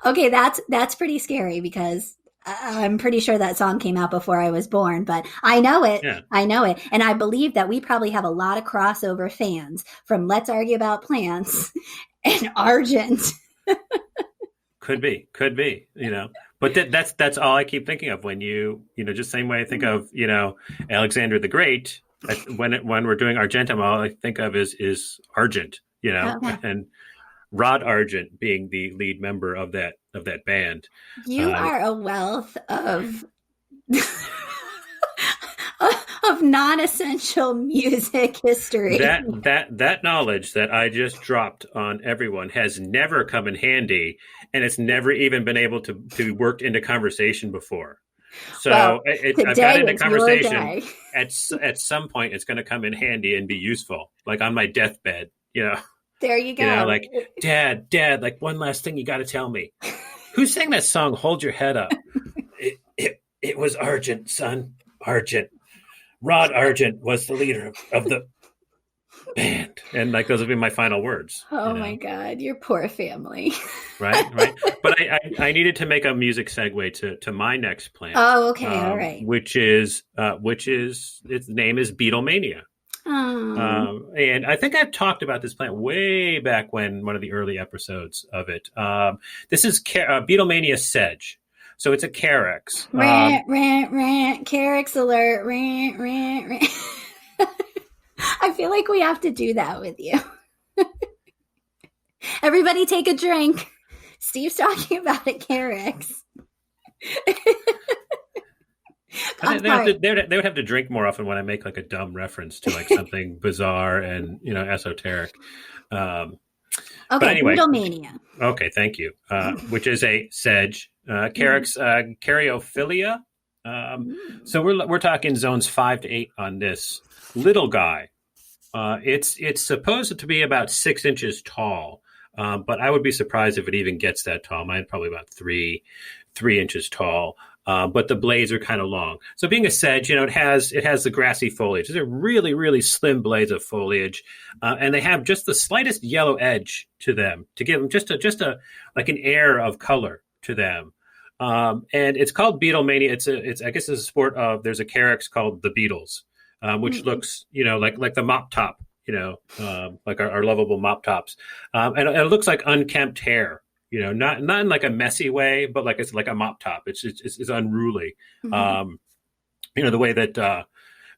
Okay, that's pretty scary, because I'm pretty sure that song came out before I was born, but I know it. Yeah. I know it. And I believe that we probably have a lot of crossover fans from Let's Argue About Plants and Argent. Could be, but that's all I keep thinking of when just same way I think of, Alexander the Great. When we're doing Argentum, all I think of is Argent, and Rod Argent being the lead member of that band. You are a wealth of of non-essential music history. That knowledge that I just dropped on everyone has never come in handy, and it's never even been able to be worked into conversation before. So I've got into conversation. At some point, it's going to come in handy and be useful, like on my deathbed. There you go. Like, Dad, like one last thing you got to tell me. Who sang that song, Hold Your Head Up? It was Argent, son. Argent. Rod Argent was the leader of the band. And like those would be my final words. Oh my God, your poor family. Right. But I needed to make a music segue to my next plant. Oh, okay, all right. Which is its name is Beatlemania. And I think I've talked about this plant way back when, one of the early episodes of it. This is Beatlemania sedge. So it's a carex. Rant, carex alert, rant. I feel like we have to do that with you. Everybody take a drink. Steve's talking about a carex. They would have to drink more often when I make like a dumb reference to like something bizarre and esoteric. Okay, but anyway, Beatlemania. Okay, thank you. Which is a sedge, carex caryophylla. So we're talking zones 5 to 8 on this little guy. It's supposed to be about 6 inches tall, but I would be surprised if it even gets that tall. Mine's probably about 3 inches tall. But the blades are kind of long. So being a sedge, it has the grassy foliage. These are really, really slim blades of foliage, and they have just the slightest yellow edge to them to give them just a like an air of color to them. And it's called Beatlemania. It's I guess it's a sport of, there's a carex called the Beatles, which looks like the mop top, like our lovable mop tops, and it looks like unkempt hair. not in like a messy way, but like it's like a mop top. It's unruly. Mm-hmm. The way that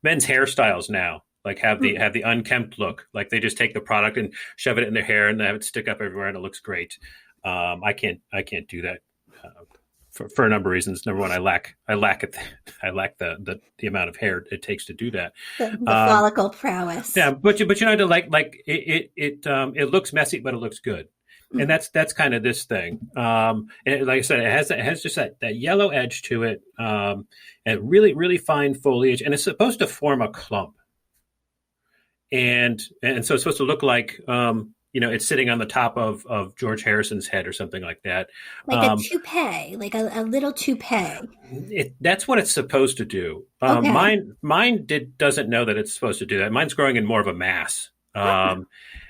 men's hairstyles now like have the unkempt look, like they just take the product and shove it in their hair and they have it stick up everywhere and it looks great. I can't do that for a number of reasons. Number one, I lack the amount of hair it takes to do that. The follicle prowess. Yeah, but it looks messy, but it looks good. And that's kind of this thing. And like I said, it has just that yellow edge to it, and really, really fine foliage, and it's supposed to form a clump. And so it's supposed to look like, it's sitting on the top of George Harrison's head or something like that. Like a toupee, like a little toupee. That's what it's supposed to do. Okay. Mine doesn't know that it's supposed to do that. Mine's growing in more of a mass.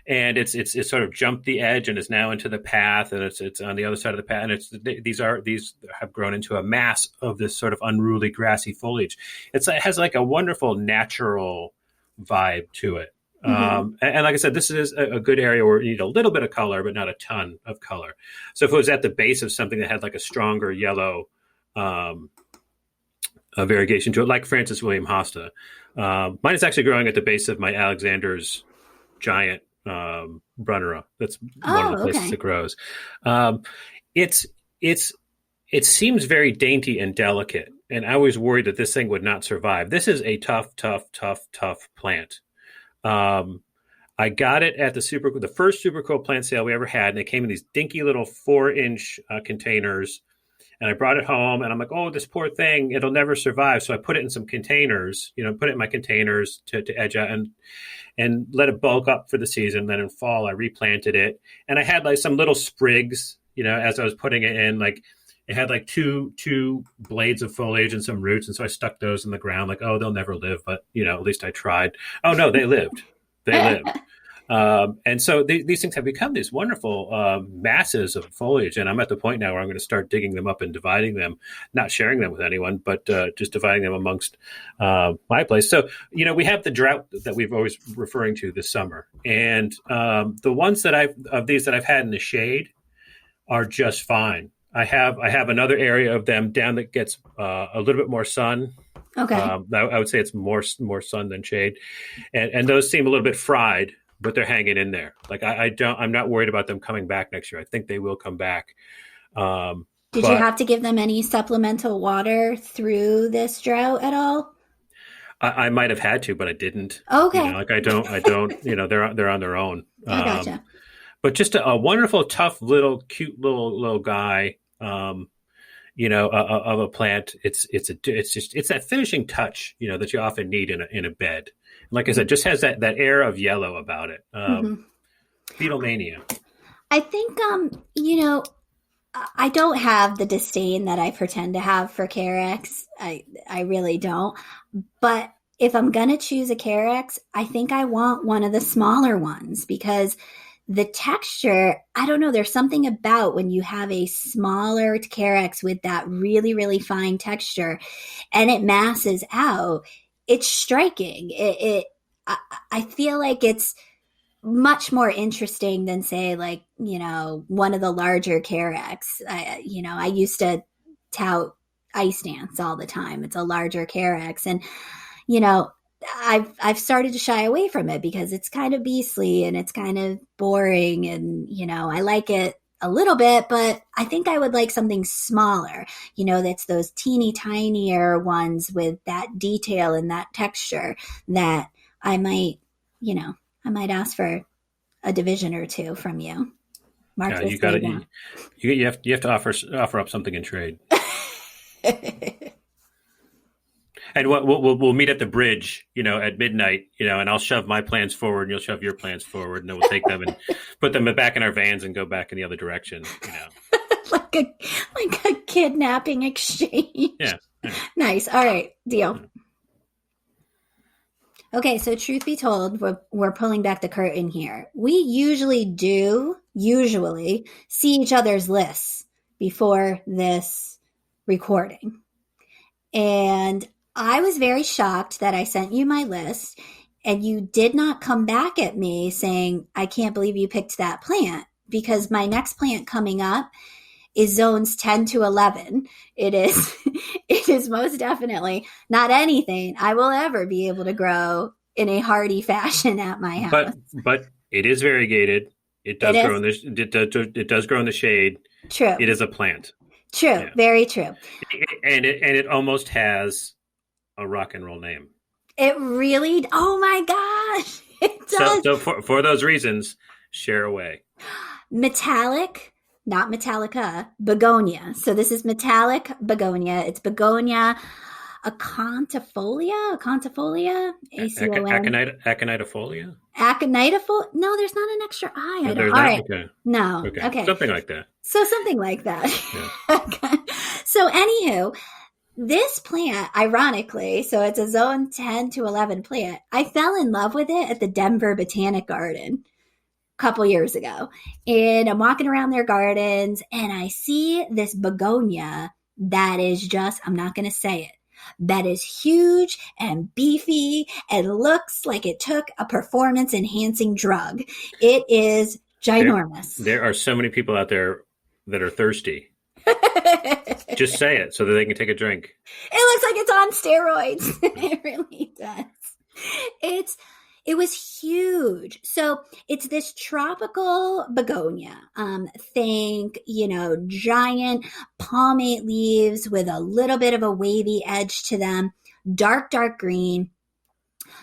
And it's sort of jumped the edge and is now into the path, and it's on the other side of the path. And these have grown into a mass of this sort of unruly grassy foliage. It has like a wonderful natural vibe to it. Mm-hmm. And like I said, this is a good area where you need a little bit of color, but not a ton of color. So if it was at the base of something that had like a stronger yellow variegation to it, like Francis William hosta, mine is actually growing at the base of my Alexander's giant brunnera. That's one of the places it grows. It seems very dainty and delicate, and I was worried that this thing would not survive. This is a tough plant. I got it at the first Super Cool plant sale we ever had, and it came in these dinky little 4-inch containers. And I brought it home, and I'm like, oh, this poor thing, it'll never survive. So I put it in some containers, put it in my containers to edge out and let it bulk up for the season. Then in fall, I replanted it. And I had like some little sprigs, as I was putting it in, like it had like two blades of foliage and some roots. And so I stuck those in the ground like, oh, they'll never live. But, at least I tried. Oh, no, they lived. They lived. And so these things have become these wonderful masses of foliage. And I'm at the point now where I'm going to start digging them up and dividing them, not sharing them with anyone, but just dividing them amongst my place. So, we have the drought that we've always referring to this summer. And the ones that I've had in the shade are just fine. I have another area of them down that gets a little bit more sun. Okay. I would say it's more sun than shade. And those seem a little bit fried, but they're hanging in there. Like I'm not worried about them coming back next year. I think they will come back. Did you have to give them any supplemental water through this drought at all? I might have had to, but I didn't. Okay. I don't, they're on their own. I gotcha. But just a wonderful, tough, cute little guy, of a plant. It's that finishing touch, that you often need in a bed. Like I said, just has that air of yellow about it. Beatlemania. I think, I don't have the disdain that I pretend to have for Carex. I really don't. But if I'm going to choose a Carex, I think I want one of the smaller ones because the texture, I don't know, there's something about when you have a smaller Carex with that really, really fine texture and it masses out. It's striking. I feel like it's much more interesting than say like, one of the larger Carex. I used to tout Ice Dance all the time. It's a larger Carex. And, I've started to shy away from it because it's kind of beastly and it's kind of boring. And, I like it a little bit, but I think I would like something smaller, that's those teeny tinier ones with that detail and that texture that I might ask for a division or two from you. Mark, you got it. You have to offer up something in trade. And we'll meet at the bridge, at midnight, and I'll shove my plans forward and you'll shove your plans forward and then we'll take them and put them back in our vans and go back in the other direction, like a kidnapping exchange. Yeah. Nice. All right. Deal. Okay. So truth be told, we're pulling back the curtain here. We usually see each other's lists before this recording. And I was very shocked that I sent you my list and you did not come back at me saying, I can't believe you picked that plant because my next plant coming up is zones 10 to 11. It is most definitely not anything I will ever be able to grow in a hardy fashion at my house. But it is variegated. It does grow in it does grow in the shade. True. It is a plant. True. Yeah. Very true. And it almost has a rock and roll name. It really, oh my gosh. It does. So for those reasons, share away. Metallic, not Metallica, begonia. So this is metallic begonia. It's begonia acontifolia? Acontifolia? Aconitifolia? Aconitifolia? No, there's not an extra I. No, All right. Okay. No. Okay. Something like that. So something like that. Yeah. Okay. So anywho, this plant, ironically, so it's a zone 10 to 11 plant. I fell in love with it at the Denver Botanic Garden a couple years ago. And I'm walking around their gardens and I see this begonia that is just, I'm not going to say it, that is huge and beefy and looks like it took a performance enhancing drug. It is ginormous. There are so many people out there that are thirsty. Just say it so that they can take a drink. It looks like it's on steroids. It really does. It was huge. So it's this tropical begonia. Think, giant palmate leaves with a little bit of a wavy edge to them, dark green,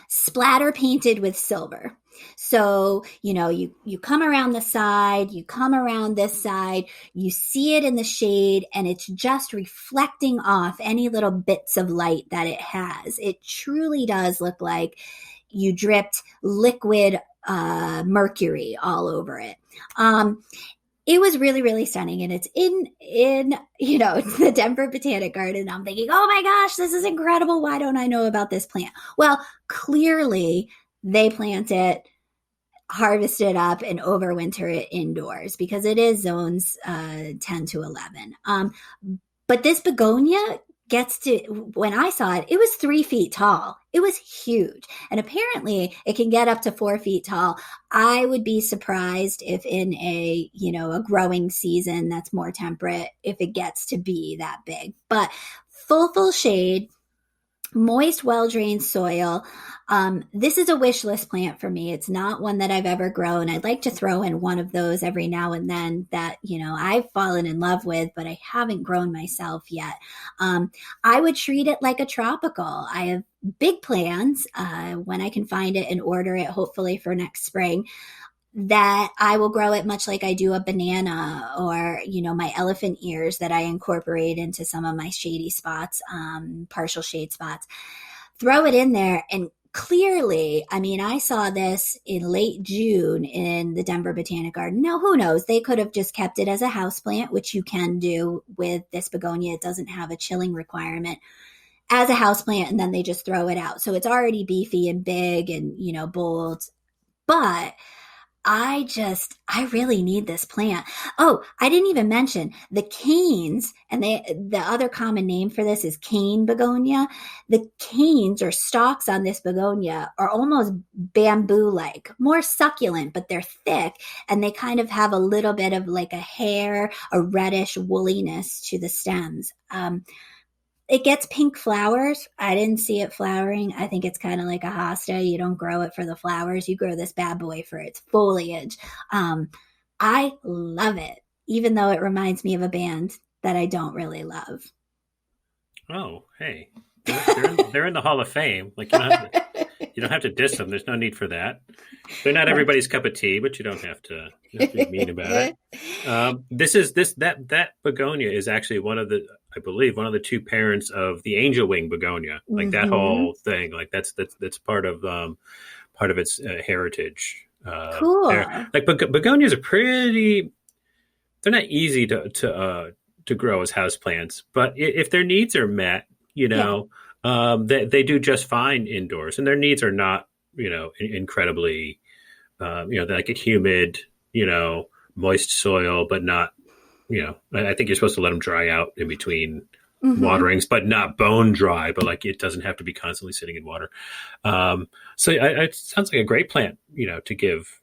splatter painted with silver. So, you come around the side, you come around this side, you see it in the shade, and it's just reflecting off any little bits of light that it has. It truly does look like you dripped liquid mercury all over it. It was really, really stunning. And it's in it's the Denver Botanic Garden. I'm thinking, oh my gosh, this is incredible. Why don't I know about this plant? Well, clearly they plant it, harvest it up, and overwinter it indoors because it is zones 10 to 11. But this begonia when I saw it, it was 3 feet tall. It was huge. And apparently it can get up to 4 feet tall. I would be surprised if in a growing season that's more temperate, if it gets to be that big. But full shade, moist, well-drained soil. This is a wish list plant for me. It's not one that I've ever grown. I'd like to throw in one of those every now and then that, I've fallen in love with, but I haven't grown myself yet. I would treat it like a tropical. I have big plans when I can find it and order it, hopefully for next spring, that I will grow it much like I do a banana or, my elephant ears that I incorporate into some of my shady spots, partial shade spots. Throw it in there. And clearly, I saw this in late June in the Denver Botanic Garden. Now, who knows? They could have just kept it as a houseplant, which you can do with this begonia. It doesn't have a chilling requirement as a houseplant, and then they just throw it out. So it's already beefy and big and, bold. But I really need this plant. Oh, I didn't even mention the canes, and the other common name for this is cane begonia. The canes or stalks on this begonia are almost bamboo-like, more succulent, but they're thick, and they kind of have a little bit of like a hair, a reddish woolliness to the stems. It gets pink flowers. I didn't see it flowering. I think it's kind of like a hosta. You don't grow it for the flowers. You grow this bad boy for its foliage. I love it, even though it reminds me of a band that I don't really love. Oh, hey. They're in the Hall of Fame. Like, you don't have to diss them. There's no need for that. They're not everybody's cup of tea, but you don't have to be mean about it. That begonia is actually one of the two parents of the angel wing begonia. Like that whole thing. Like that's part of its heritage. Cool. Like begonias are they're not easy to grow as houseplants, but if their needs are met, they do just fine indoors, and their needs are not, incredibly, like a humid, moist soil, but not, I think you're supposed to let them dry out in between waterings, but not bone dry, but like it doesn't have to be constantly sitting in water. So it sounds like a great plant, to give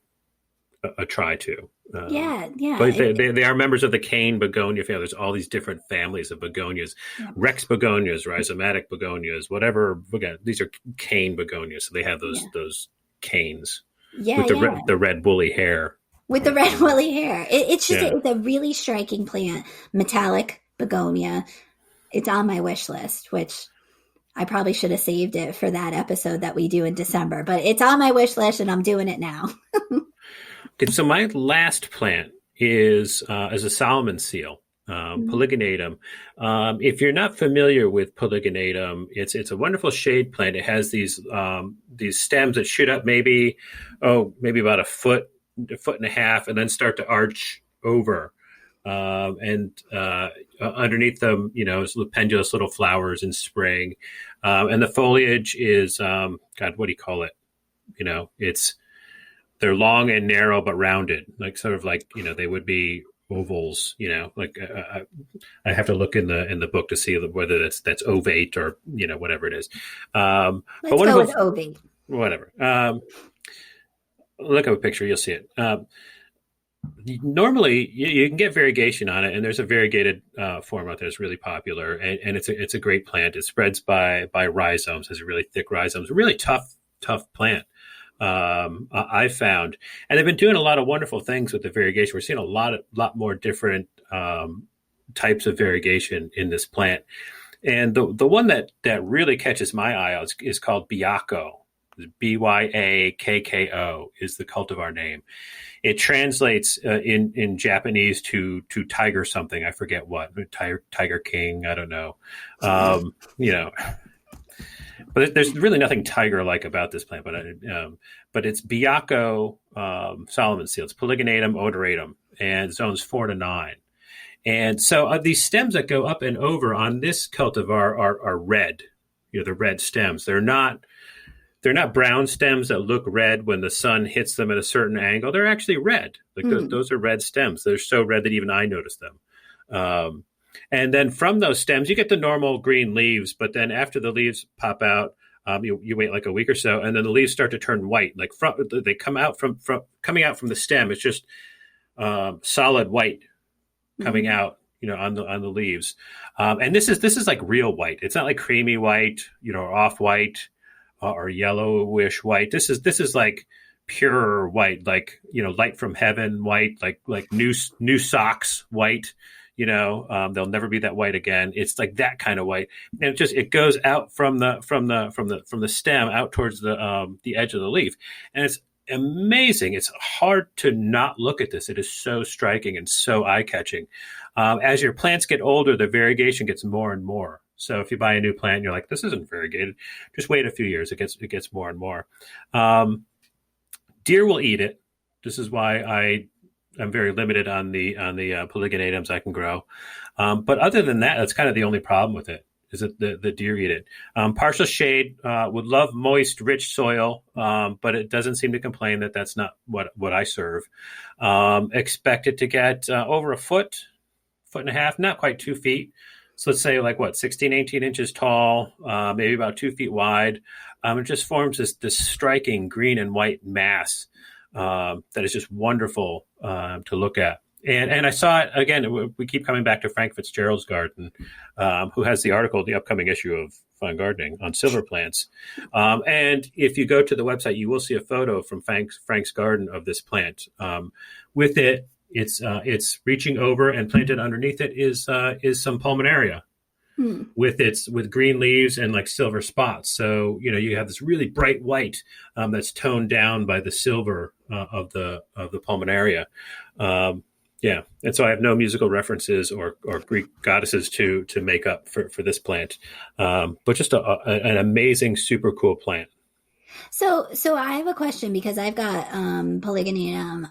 a try to. Yeah. But they are members of the cane begonia family. There's all these different families of begonias, Rex begonias, rhizomatic begonias, whatever. These are cane begonias, so they have those canes with the red woolly hair. With the red woolly hair, it's a really striking plant. Metallic begonia. It's on my wish list, which I probably should have saved it for that episode that we do in December, but it's on my wish list and I'm doing it now. Okay, so my last plant is a Solomon seal, Polygonatum. If you're not familiar with Polygonatum, it's a wonderful shade plant. It has these stems that shoot up maybe about a foot and a half, and then start to arch over. And underneath them, it's pendulous little flowers in spring. And the foliage is, what do you call it? They're long and narrow, but rounded, they would be ovals, I have to look in the book to see whether that's ovate or, whatever it is. Let's go with ovate. Whatever. Look at a picture, you'll see it. Normally you can get variegation on it, and there's a variegated form out there that's really popular, and it's a great plant. It spreads by rhizomes, has a really thick rhizomes, a really tough plant. I found, and they've been doing a lot of wonderful things with the variegation. We're seeing a lot more different types of variegation in this plant, and the one that really catches my eye is called Byakko. Byakko is the cultivar name. It translates in Japanese to tiger something. I forget what. Tiger King. I don't know. But there's really nothing tiger-like about this plant. But it's Byakko Solomon seal. It's Polygonatum odoratum, and zones 4 to 9. And so these stems that go up and over on this cultivar are red. The red stems. They're not brown stems that look red when the sun hits them at a certain angle. They're actually red. Those are red stems. They're so red that even I noticed them. And then from those stems, you get the normal green leaves. But then after the leaves pop out, you wait like a week or so, and then the leaves start to turn white. They come out coming out from the stem. It's just solid white coming out, on the leaves. And this is like real white. It's not like creamy white, or off white. Or yellowish white. This is like pure white, light from heaven white, like new socks white. They'll never be that white again. It's like that kind of white, and it goes out from the stem out towards the edge of the leaf, and it's amazing. It's hard to not look at this. It is so striking and so eye catching. As your plants get older, the variegation gets more and more. So if you buy a new plant and you're like, this isn't variegated, just wait a few years. It gets more and more. Deer will eat it. This is why I'm very limited on the polygonatums I can grow. But other than that, that's kind of the only problem with it, is that the deer eat it. Partial shade, would love moist, rich soil, but it doesn't seem to complain that that's not what I serve. Expect it to get over a foot and a half, not quite 2 feet. So let's say 16, 18 inches tall, maybe about 2 feet wide. It just forms this striking green and white mass that is just wonderful to look at. And I saw it, again, we keep coming back to Frank Fitzgerald's garden, who has the article, the upcoming issue of Fine Gardening on silver plants. And if you go to the website, you will see a photo from Frank's garden of this plant. With it, it's reaching over, and planted underneath it is some pulmonaria with green leaves and silver spots. So you have this really bright white that's toned down by the silver of the pulmonaria. And so I have no musical references or Greek goddesses to make up for this plant, but just an amazing, super cool plant. So I have a question, because I've got Polygonatum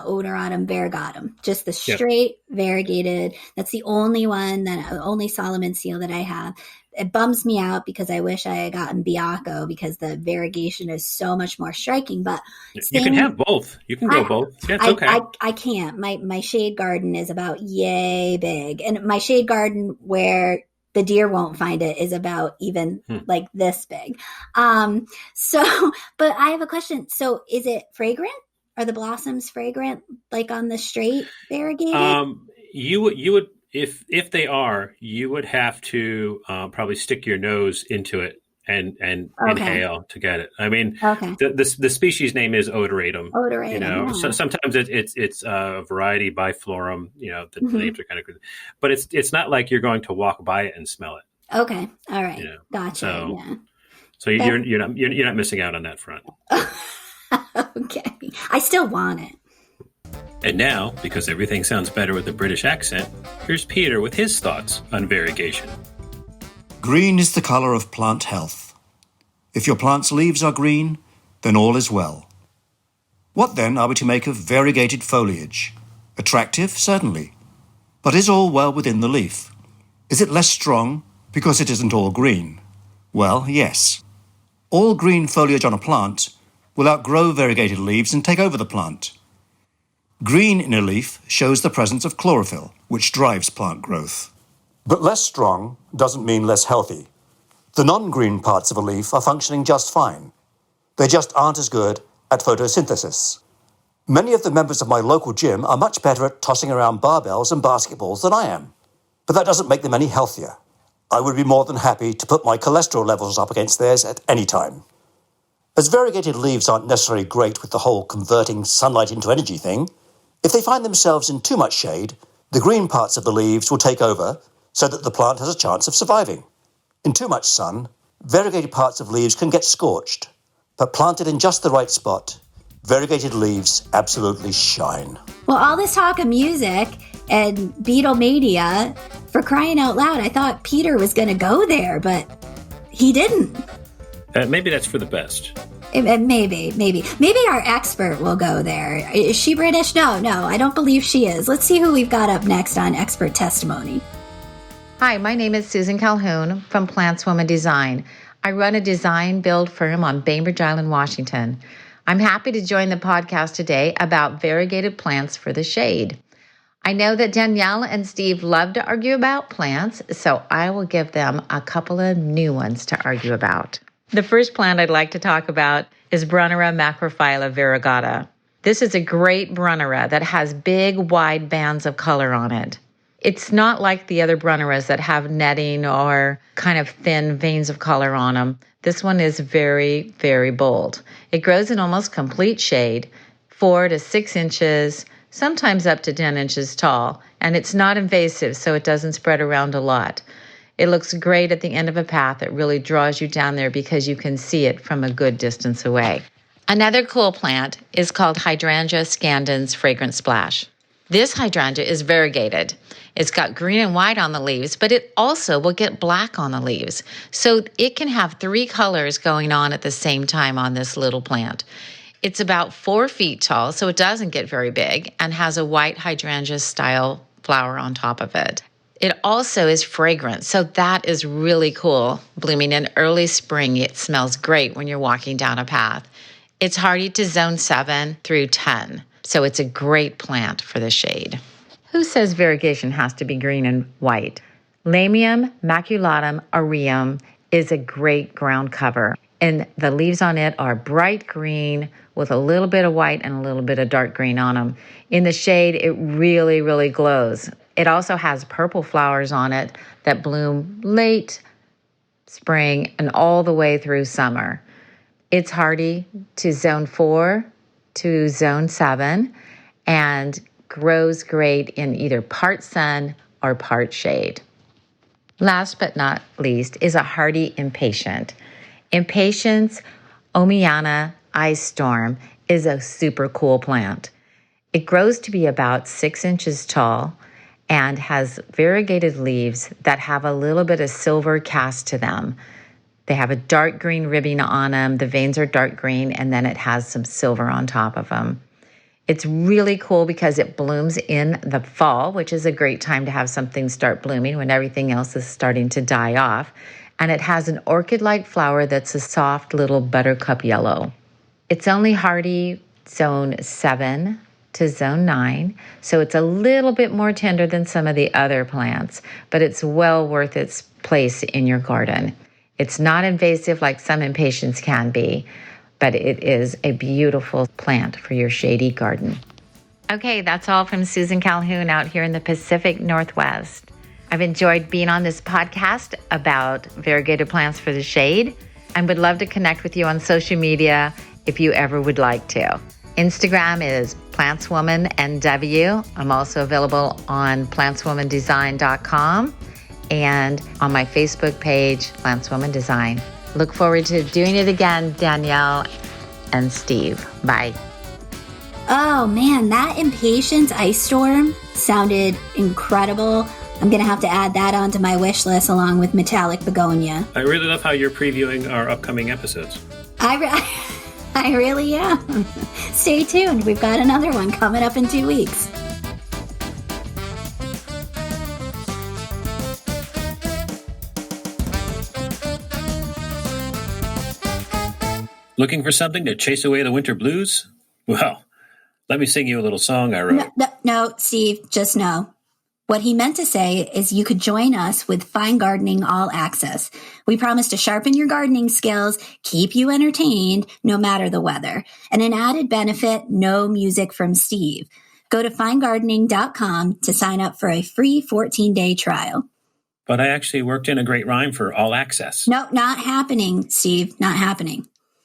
odoratum variegatum, just the straight variegated. That's the only only Solomon seal that I have. It bums me out because I wish I had gotten Byakko, because the variegation is so much more striking. But you can have both. You can grow both. Yeah, it's okay. I can't. My shade garden is about yay big, and my shade garden where the deer won't find it is about even like this big. But I have a question. So is it fragrant? Are the blossoms fragrant, like on the straight variegated? You would if they are, you would have to probably stick your nose into it and inhale to get it. I mean, the species name is odoratum. Odoratum, so sometimes it's a variety biflorum. The names are kind of good, but it's not like you're going to walk by it and smell it. Okay, all right, gotcha. So you're not missing out on that front. Okay, I still want it. And now, because everything sounds better with a British accent, here's Peter with his thoughts on variegation. Green is the colour of plant health. If your plant's leaves are green, then all is well. What then are we to make of variegated foliage? Attractive, certainly. But is all well within the leaf? Is it less strong because it isn't all green? Well, yes. All green foliage on a plant will outgrow variegated leaves and take over the plant. Green in a leaf shows the presence of chlorophyll, which drives plant growth. But less strong doesn't mean less healthy. The non-green parts of a leaf are functioning just fine. They just aren't as good at photosynthesis. Many of the members of my local gym are much better at tossing around barbells and basketballs than I am. But that doesn't make them any healthier. I would be more than happy to put my cholesterol levels up against theirs at any time. As variegated leaves aren't necessarily great with the whole converting sunlight into energy thing, if they find themselves in too much shade, the green parts of the leaves will take over so that the plant has a chance of surviving. In too much sun, variegated parts of leaves can get scorched, but planted in just the right spot, variegated leaves absolutely shine. Well, all this talk of music and Beatlemania, for crying out loud, I thought Peter was going to go there, but he didn't. Maybe that's for the best. Maybe our expert will go there. Is she British? No, I don't believe she is. Let's see who we've got up next on expert testimony. Hi, my name is Susan Calhoun from Plants Woman Design. I run a design build firm on Bainbridge Island, Washington. I'm happy to join the podcast today about variegated plants for the shade. I know that Danielle and Steve love to argue about plants, so I will give them a couple of new ones to argue about. The first plant I'd like to talk about is Brunnera macrophylla variegata. This is a great brunnera that has big, wide bands of color on it. It's not like the other brunneras that have netting or kind of thin veins of color on them. This one is very, very bold. It grows in almost complete shade, 4 to 6 inches, sometimes up to 10 inches tall, and it's not invasive, so it doesn't spread around a lot. It looks great at the end of a path. It really draws you down there because you can see it from a good distance away. Another cool plant is called Hydrangea scandens fragrant splash. This hydrangea is variegated. It's got green and white on the leaves, but it also will get black on the leaves. So it can have 3 colors going on at the same time on this little plant. It's about 4 feet tall, so it doesn't get very big, and has a white hydrangea style flower on top of it. It also is fragrant, so that is really cool. Blooming in early spring, it smells great when you're walking down a path. It's hardy to zone 7 through 10, so it's a great plant for the shade. Who says variegation has to be green and white? Lamium maculatum aureum is a great ground cover, and the leaves on it are bright green with a little bit of white and a little bit of dark green on them. In the shade, it really, really glows. It also has purple flowers on it that bloom late spring and all the way through summer. It's hardy to zone 4 to zone 7 and grows great in either part sun or part shade. Last but not least is a hardy impatient. Impatiens Omiana ice storm is a super cool plant. It grows to be about 6 inches tall and has variegated leaves that have a little bit of silver cast to them. They have a dark green ribbing on them. The veins are dark green, and then it has some silver on top of them. It's really cool because it blooms in the fall, which is a great time to have something start blooming when everything else is starting to die off. And it has an orchid-like flower that's a soft little buttercup yellow. It's only hardy zone 7 to zone 9, so it's a little bit more tender than some of the other plants, but it's well worth its place in your garden. It's not invasive like some impatiens can be, but it is a beautiful plant for your shady garden. Okay, that's all from Susan Calhoun out here in the Pacific Northwest. I've enjoyed being on this podcast about variegated plants for the shade and would love to connect with you on social media if you ever would like to. Instagram is plantswomannw. I'm also available on plantswomandesign.com and on my Facebook page, Plantswoman Design. Look forward to doing it again, Danielle and Steve. Bye. Oh man, that Impatiens ice storm sounded incredible. I'm going to have to add that onto my wish list along with metallic begonia. I really love how you're previewing our upcoming episodes. I really am. Stay tuned. We've got another one coming up in 2 weeks. Looking for something to chase away the winter blues? Well, let me sing you a little song I wrote. No, Steve, just no. What he meant to say is you could join us with Fine Gardening All Access. We promise to sharpen your gardening skills, keep you entertained, no matter the weather. And an added benefit, no music from Steve. Go to finegardening.com to sign up for a free 14-day trial. But I actually worked in a great rhyme for all access. No, not happening, Steve. Not happening.